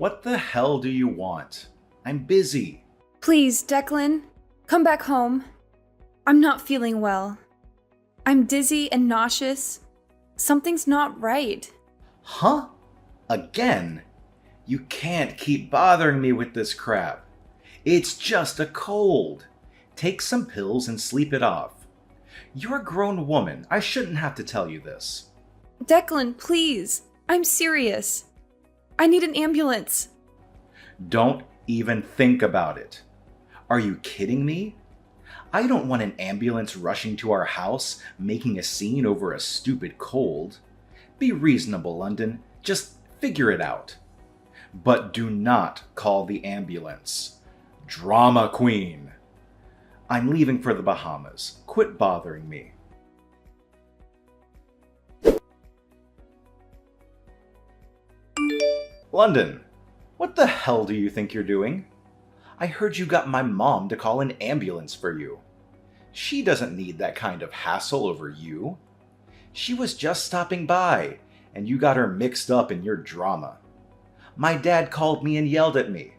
What the hell do you want? I'm busy. Please, Declan, come back home. I'm not feeling well. I'm dizzy and nauseous. Something's not right. Huh? Again? You can't keep bothering me with this crap. It's just a cold. Take some pills and sleep it off. You're a grown woman. I shouldn't have to tell you this. Declan, please. I'm serious. I need an ambulance. Don't even think about it. Are you kidding me? I don't want an ambulance rushing to our house, making a scene over a stupid cold. Be reasonable, London. Just figure it out. But do not call the ambulance. Drama queen. I'm leaving for the Bahamas. Quit bothering me. London, what the hell do you think you're doing? I heard you got my mom to call an ambulance for you. She doesn't need that kind of hassle over you. She was just stopping by, and you got her mixed up in your drama. My dad called me and yelled at me.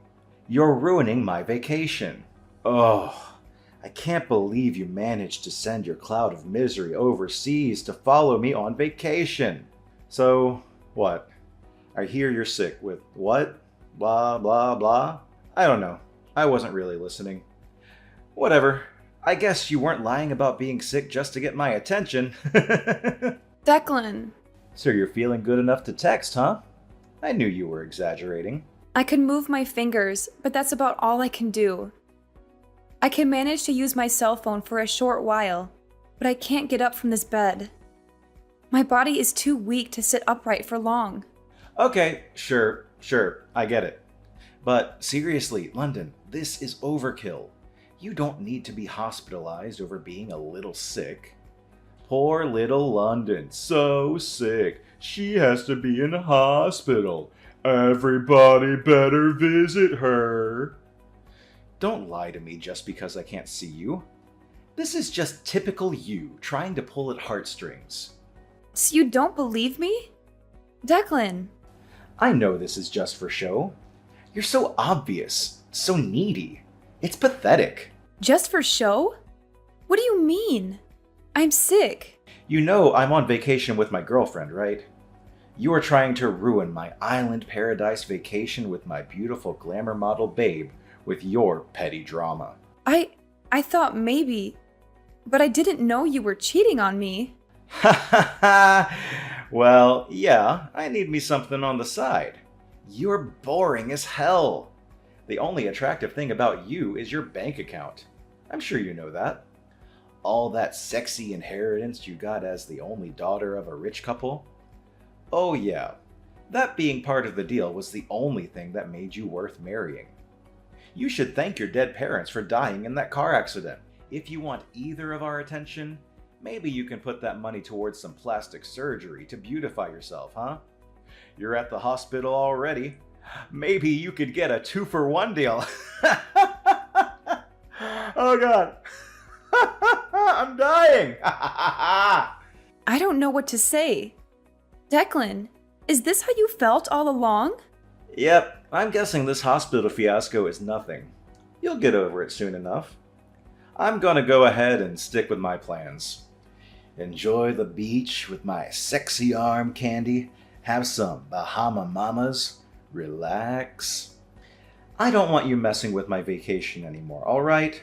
You're ruining my vacation. Oh, I can't believe you managed to send your cloud of misery overseas to follow me on vacation. So, what? I hear you're sick with what? Blah, blah, blah? I don't know. I wasn't really listening. Whatever. I guess you weren't lying about being sick just to get my attention. Declan. So you're feeling good enough to text, huh? I knew you were exaggerating. I can move my fingers, but that's about all I can do. I can manage to use my cell phone for a short while, but I can't get up from this bed. My body is too weak to sit upright for long. Okay, sure, I get it. But seriously, London, this is overkill. You don't need to be hospitalized over being a little sick. Poor little London, so sick. She has to be in a hospital. Everybody better visit her. Don't lie to me just because I can't see you. This is just typical you trying to pull at heartstrings. So you don't believe me? Declan. I know this is just for show. You're so obvious, so needy. It's pathetic. Just for show? What do you mean? I'm sick. You know I'm on vacation with my girlfriend, right? You are trying to ruin my island paradise vacation with my beautiful glamour model babe with your petty drama. I thought maybe, but I didn't know you were cheating on me. Ha ha ha! Well, yeah, I need me something on the side. You're boring as hell. The only attractive thing about you is your bank account. I'm sure you know that. All that sexy inheritance you got as the only daughter of a rich couple. Oh yeah, that being part of the deal was the only thing that made you worth marrying. You should thank your dead parents for dying in that car accident. If you want either of our attention, maybe you can put that money towards some plastic surgery to beautify yourself, huh? You're at the hospital already. Maybe you could get a 2-for-1 deal. Oh god. I'm dying. I don't know what to say. Declan, is this how you felt all along? Yep, I'm guessing this hospital fiasco is nothing. You'll get over it soon enough. I'm gonna go ahead and stick with my plans. Enjoy the beach with my sexy arm candy, have some Bahama Mamas, relax. I don't want you messing with my vacation anymore, alright?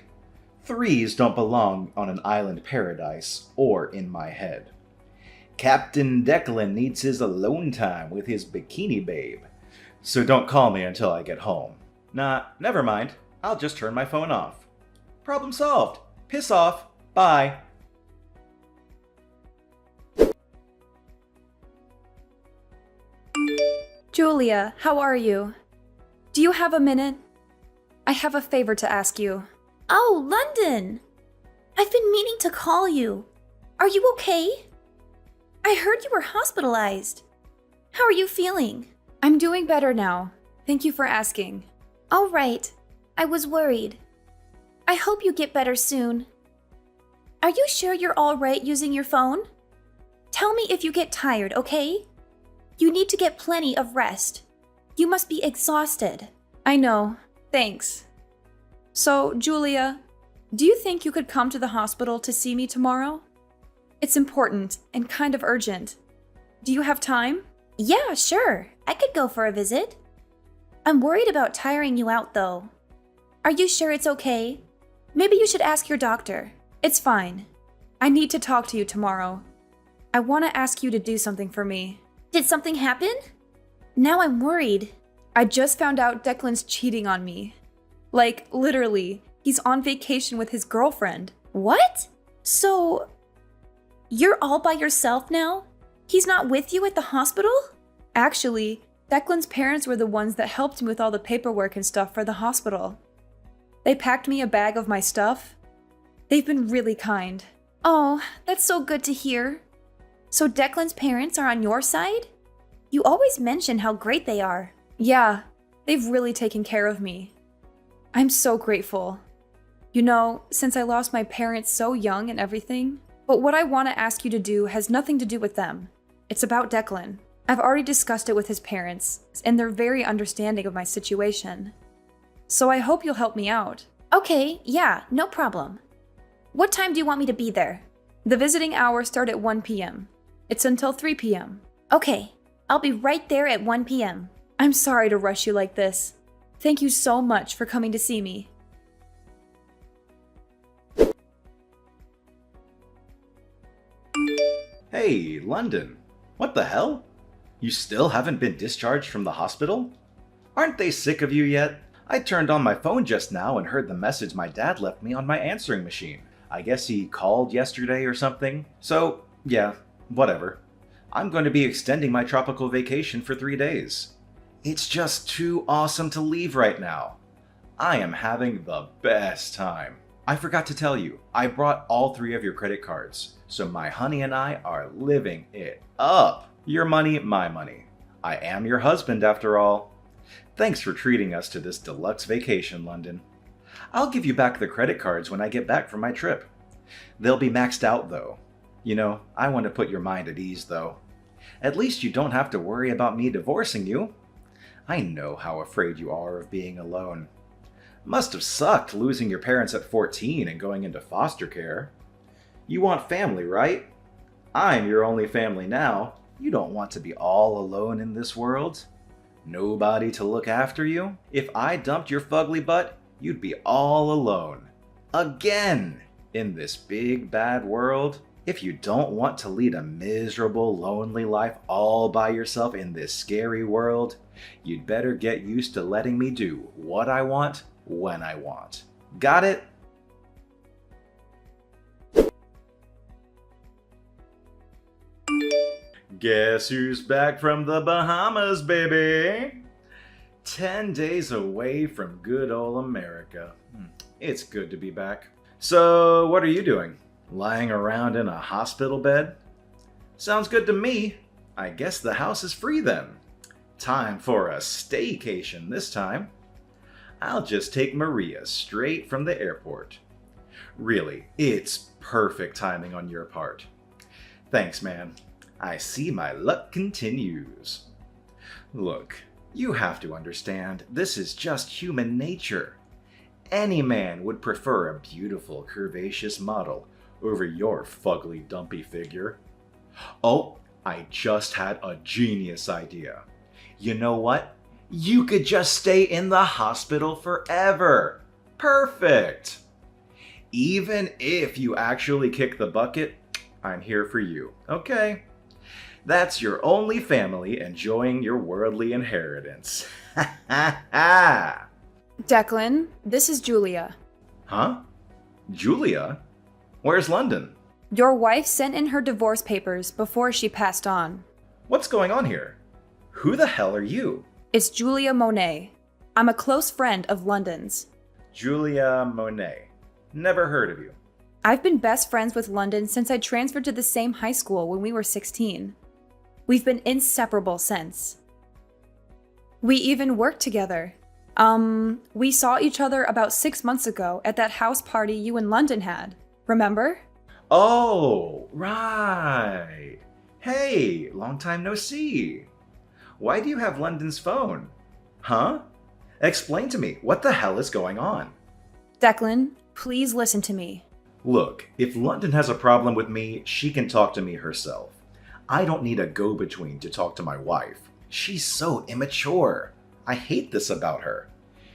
Threes don't belong on an island paradise or in my head. Captain Declan needs his alone time with his bikini babe, so don't call me until I get home. Nah, never mind. I'll just turn my phone off. Problem solved. Piss off. Bye. Julia, how are you? Do you have a minute? I have a favor to ask you. Oh, London! I've been meaning to call you. Are you okay? I heard you were hospitalized. How are you feeling? I'm doing better now. Thank you for asking. All right. I was worried. I hope you get better soon. Are you sure you're all right using your phone? Tell me if you get tired, okay? You need to get plenty of rest. You must be exhausted. I know. Thanks. So, Julia, do you think you could come to the hospital to see me tomorrow? It's important and kind of urgent. Do you have time? Yeah, sure. I could go for a visit. I'm worried about tiring you out, though. Are you sure it's okay? Maybe you should ask your doctor. It's fine. I need to talk to you tomorrow. I want to ask you to do something for me. Did something happen? Now I'm worried. I just found out Declan's cheating on me. Like, literally, he's on vacation with his girlfriend. What? So, you're all by yourself now? He's not with you at the hospital? Actually, Declan's parents were the ones that helped me with all the paperwork and stuff for the hospital. They packed me a bag of my stuff. They've been really kind. Oh, that's so good to hear. So Declan's parents are on your side? You always mention how great they are. Yeah, they've really taken care of me. I'm so grateful. You know, since I lost my parents so young and everything, but what I want to ask you to do has nothing to do with them. It's about Declan. I've already discussed it with his parents, and they're very understanding of my situation. So I hope you'll help me out. Okay, yeah, no problem. What time do you want me to be there? The visiting hours start at 1 p.m. It's until 3 p.m. Okay, I'll be right there at 1 p.m. I'm sorry to rush you like this. Thank you so much for coming to see me. Hey, London. What the hell? You still haven't been discharged from the hospital? Aren't they sick of you yet? I turned on my phone just now and heard the message my dad left me on my answering machine. I guess he called yesterday or something. So, yeah, whatever. I'm going to be extending my tropical vacation for 3 days. It's just too awesome to leave right now. I am having the best time. I forgot to tell you, I brought all 3 of your credit cards, so my honey and I are living it up. Your money, my money. I am your husband after all. Thanks for treating us to this deluxe vacation, London. I'll give you back the credit cards when I get back from my trip. They'll be maxed out though. You know, I want to put your mind at ease though. At least you don't have to worry about me divorcing you. I know how afraid you are of being alone. Must have sucked losing your parents at 14 and going into foster care. You want family, right? I'm your only family now. You don't want to be all alone in this world. Nobody to look after you. If I dumped your fugly butt, you'd be all alone. Again! In this big bad world. If you don't want to lead a miserable, lonely life all by yourself in this scary world, you'd better get used to letting me do what I want, when I want. Got it? Guess who's back from the Bahamas, baby? 10 days away from good old America. It's good to be back. So, what are you doing? Lying around in a hospital bed? Sounds good to me. I guess the house is free then. Time for a staycation this time. I'll just take Maria straight from the airport. Really, it's perfect timing on your part. Thanks, man. I see my luck continues. Look, you have to understand, this is just human nature. Any man would prefer a beautiful, curvaceous model over your fugly, dumpy figure. Oh, I just had a genius idea. You know what? You could just stay in the hospital forever. Perfect! Even if you actually kick the bucket, I'm here for you, okay? That's your only family enjoying your worldly inheritance. Ha ha ha! Declan, this is Julia. Huh? Julia? Where's London? Your wife sent in her divorce papers before she passed on. What's going on here? Who the hell are you? It's Julia Monet. I'm a close friend of London's. Julia Monet. Never heard of you. I've been best friends with London since I transferred to the same high school when we were 16. We've been inseparable since. We even worked together. We saw each other about 6 months ago at that house party you and London had. Remember? Oh, right. Hey, long time no see. Why do you have London's phone? Huh? Explain to me, what the hell is going on? Declan, please listen to me. Look, if London has a problem with me, she can talk to me herself. I don't need a go-between to talk to my wife. She's so immature. I hate this about her.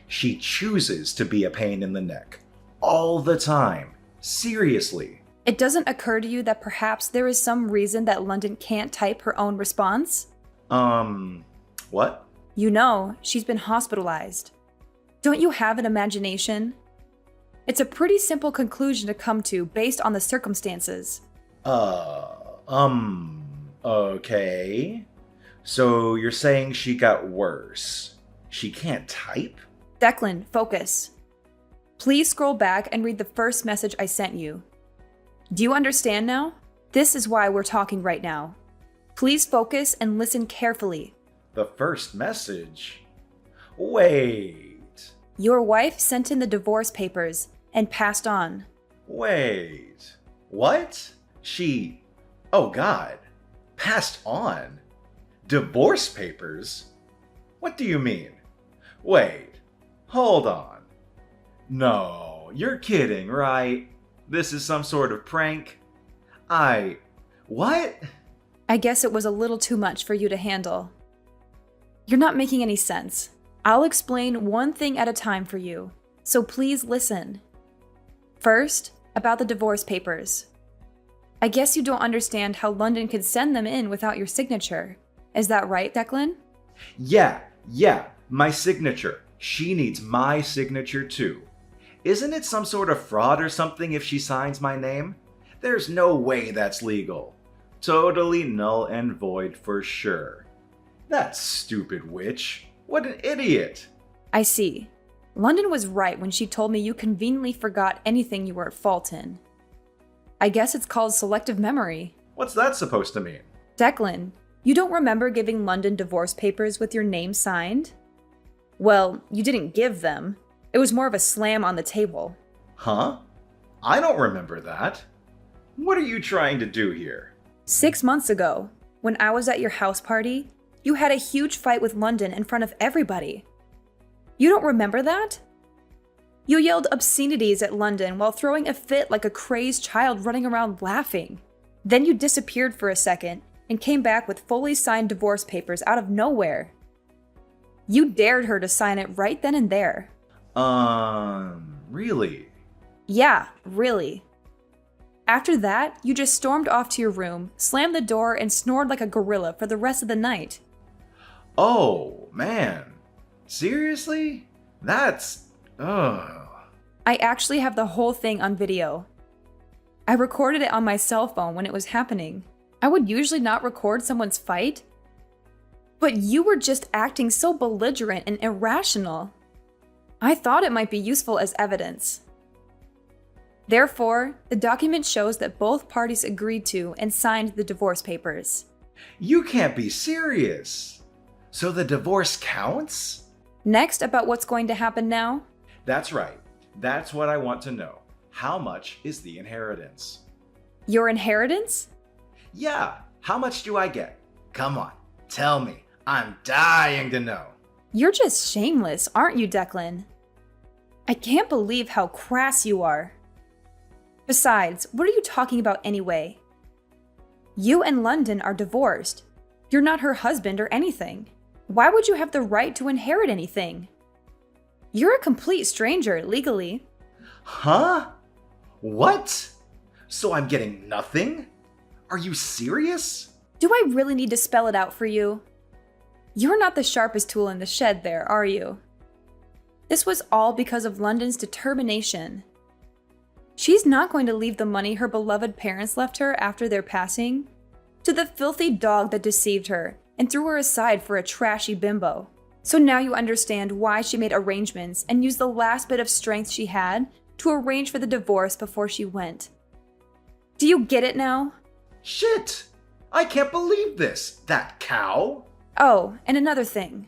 She chooses to be a pain in the neck. All the time. Seriously. It doesn't occur to you that perhaps there is some reason that London can't type her own response? What? You know, she's been hospitalized. Don't you have an imagination? It's a pretty simple conclusion to come to based on the circumstances. Okay. So you're saying she got worse. She can't type? Declan, focus. Please scroll back and read the first message I sent you. Do you understand now? This is why we're talking right now. Please focus and listen carefully. The first message? Wait. Your wife sent in the divorce papers and passed on. Wait. What? She... Oh God. Passed on? Divorce papers? What do you mean? Wait. Hold on. No, you're kidding, right? This is some sort of prank? What? I guess it was a little too much for you to handle. You're not making any sense. I'll explain one thing at a time for you, so please listen. First, about the divorce papers. I guess you don't understand how London could send them in without your signature. Is that right, Declan? Yeah, my signature. She needs my signature too. Isn't it some sort of fraud or something if she signs my name? There's no way that's legal. Totally null and void for sure. That stupid witch. What an idiot. I see. London was right when she told me you conveniently forgot anything you were at fault in. I guess it's called selective memory. What's that supposed to mean? Declan, you don't remember giving London divorce papers with your name signed? Well, you didn't give them. It was more of a slam on the table. Huh? I don't remember that. What are you trying to do here? 6 months ago, when I was at your house party, you had a huge fight with London in front of everybody. You don't remember that? You yelled obscenities at London while throwing a fit like a crazed child running around laughing. Then you disappeared for a second and came back with fully signed divorce papers out of nowhere. You dared her to sign it right then and there. Really? Yeah, really. After that, you just stormed off to your room, slammed the door, and snored like a gorilla for the rest of the night. Oh, man. Seriously? That's... I actually have the whole thing on video. I recorded it on my cell phone when it was happening. I would usually not record someone's fight, but you were just acting so belligerent and irrational. I thought it might be useful as evidence. Therefore, the document shows that both parties agreed to and signed the divorce papers. You can't be serious. So the divorce counts? Next, about what's going to happen now? That's right. That's what I want to know. How much is the inheritance? Your inheritance? Yeah, how much do I get? Come on, tell me. I'm dying to know. You're just shameless, aren't you, Declan? I can't believe how crass you are. Besides, what are you talking about anyway? You and London are divorced. You're not her husband or anything. Why would you have the right to inherit anything? You're a complete stranger, legally. Huh? What? So I'm getting nothing? Are you serious? Do I really need to spell it out for you? You're not the sharpest tool in the shed there, are you? This was all because of London's determination. She's not going to leave the money her beloved parents left her after their passing to the filthy dog that deceived her and threw her aside for a trashy bimbo. So now you understand why she made arrangements and used the last bit of strength she had to arrange for the divorce before she went. Do you get it now? Shit! I can't believe this! That cow! Oh, and another thing.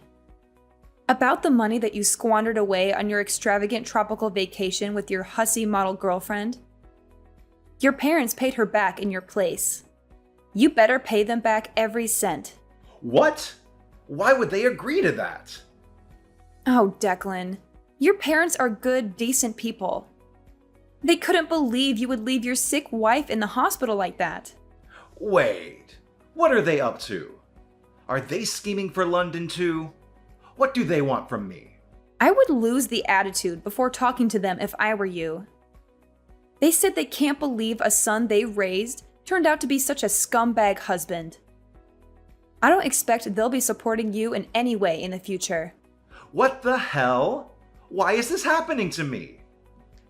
About the money that you squandered away on your extravagant tropical vacation with your hussy model girlfriend. Your parents paid her back in your place. You better pay them back every cent. What? Why would they agree to that? Oh, Declan. Your parents are good, decent people. They couldn't believe you would leave your sick wife in the hospital like that. Wait, what are they up to? Are they scheming for London too? What do they want from me? I would lose the attitude before talking to them if I were you. They said they can't believe a son they raised turned out to be such a scumbag husband. I don't expect they'll be supporting you in any way in the future. What the hell? Why is this happening to me?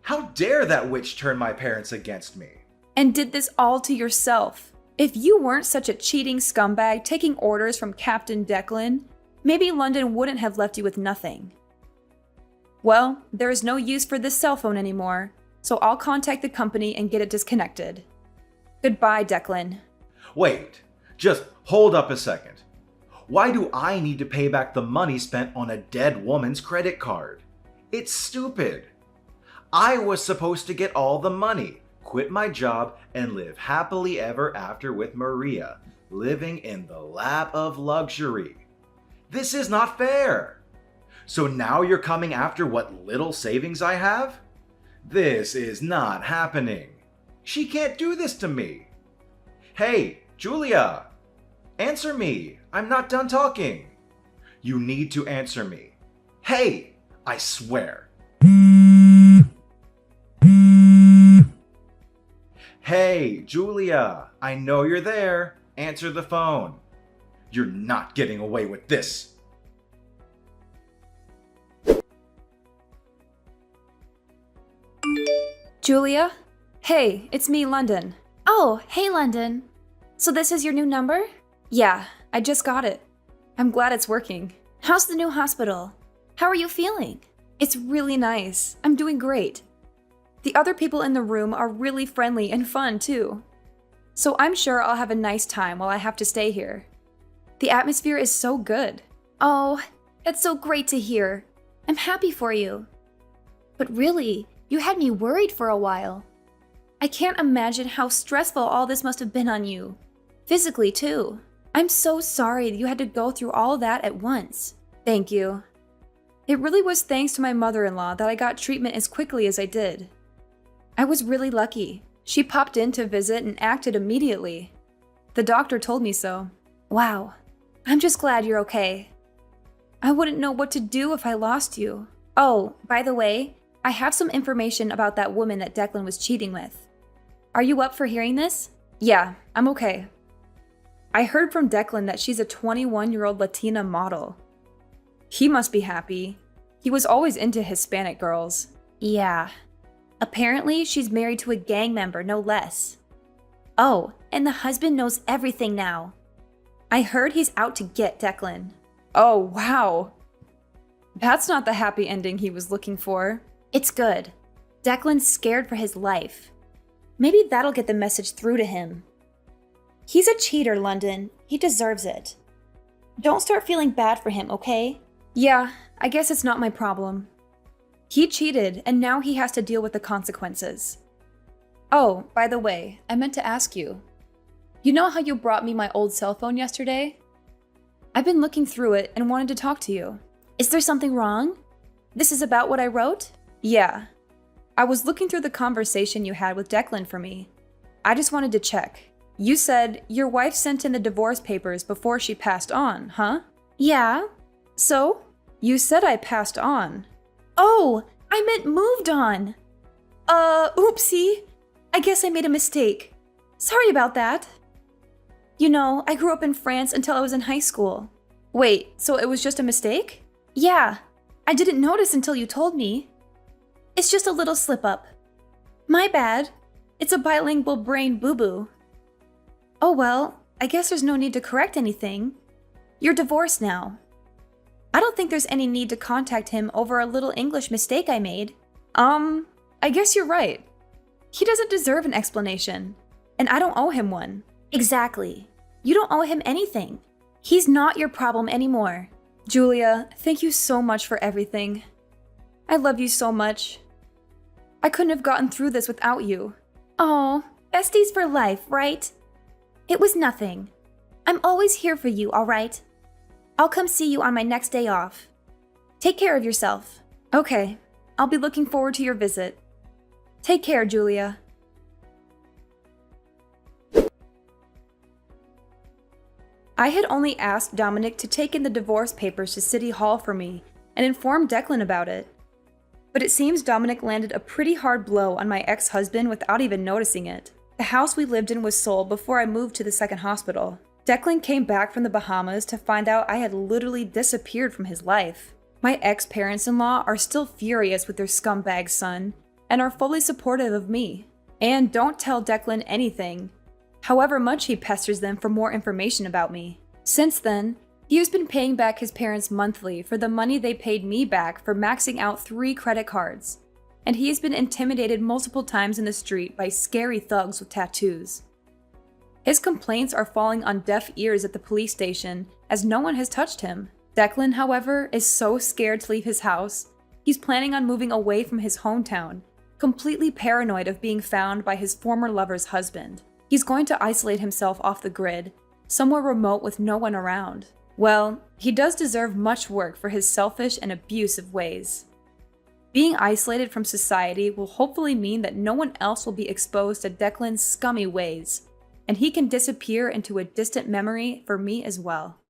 How dare that witch turn my parents against me? And did this all to yourself. If you weren't such a cheating scumbag taking orders from Captain Declan, maybe London wouldn't have left you with nothing. Well, there is no use for this cell phone anymore, so I'll contact the company and get it disconnected. Goodbye, Declan. Wait, just hold up a second. Why do I need to pay back the money spent on a dead woman's credit card? It's stupid. I was supposed to get all the money, quit my job, and live happily ever after with Maria, living in the lap of luxury. This is not fair. So now you're coming after what little savings I have? This is not happening. She can't do this to me. Hey, Julia! Answer me! I'm not done talking! You need to answer me. Hey! I swear. Hey, Julia! I know you're there. Answer the phone. You're not getting away with this. Julia? Hey, it's me, London. Oh, hey, London. So this is your new number? Yeah, I just got it. I'm glad it's working. How's the new hospital? How are you feeling? It's really nice. I'm doing great. The other people in the room are really friendly and fun, too. So I'm sure I'll have a nice time while I have to stay here. The atmosphere is so good. Oh, that's so great to hear. I'm happy for you. But really, you had me worried for a while. I can't imagine how stressful all this must have been on you. Physically, too. I'm so sorry that you had to go through all that at once. Thank you. It really was thanks to my mother-in-law that I got treatment as quickly as I did. I was really lucky. She popped in to visit and acted immediately. The doctor told me so. Wow. I'm just glad you're okay. I wouldn't know what to do if I lost you. Oh, by the way, I have some information about that woman that Declan was cheating with. Are you up for hearing this? Yeah, I'm okay. I heard from Declan that she's a 21-year-old Latina model. He must be happy. He was always into Hispanic girls. Yeah. Apparently, she's married to a gang member, no less. Oh, and the husband knows everything now. I heard he's out to get Declan. Oh, wow. That's not the happy ending he was looking for. It's good. Declan's scared for his life. Maybe that'll get the message through to him. He's a cheater, London. He deserves it. Don't start feeling bad for him, okay? Yeah, I guess it's not my problem. He cheated, and now he has to deal with the consequences. Oh, by the way, I meant to ask you. You know how you brought me my old cell phone yesterday? I've been looking through it and wanted to talk to you. Is there something wrong? This is about what I wrote? Yeah. I was looking through the conversation you had with Declan for me. I just wanted to check. You said your wife sent in the divorce papers before she passed on, huh? Yeah. So? You said I passed on. Oh, I meant moved on. Oopsie. I guess I made a mistake. Sorry about that. You know, I grew up in France until I was in high school. Wait, so it was just a mistake? Yeah. I didn't notice until you told me. It's just a little slip-up. My bad. It's a bilingual brain boo-boo. Oh well, I guess there's no need to correct anything. You're divorced now. I don't think there's any need to contact him over a little English mistake I made. I guess you're right. He doesn't deserve an explanation, and I don't owe him one. Exactly. You don't owe him anything. He's not your problem anymore. Julia, thank you so much for everything. I love you so much. I couldn't have gotten through this without you. Oh, besties for life, right? It was nothing. I'm always here for you, all right? I'll come see you on my next day off. Take care of yourself. Okay, I'll be looking forward to your visit. Take care, Julia. I had only asked Dominic to take in the divorce papers to City Hall for me and inform Declan about it. But it seems Dominic landed a pretty hard blow on my ex-husband without even noticing it. The house we lived in was sold before I moved to the second hospital. Declan came back from the Bahamas to find out I had literally disappeared from his life. My ex-parents-in-law are still furious with their scumbag son and are fully supportive of me. And don't tell Declan anything, however much he pesters them for more information about me. Since then, he has been paying back his parents monthly for the money they paid me back for maxing out 3 credit cards, and he has been intimidated multiple times in the street by scary thugs with tattoos. His complaints are falling on deaf ears at the police station as no one has touched him. Declan, however, is so scared to leave his house, he's planning on moving away from his hometown, completely paranoid of being found by his former lover's husband. He's going to isolate himself off the grid, somewhere remote with no one around. Well, he does deserve much work for his selfish and abusive ways. Being isolated from society will hopefully mean that no one else will be exposed to Declan's scummy ways, and he can disappear into a distant memory for me as well.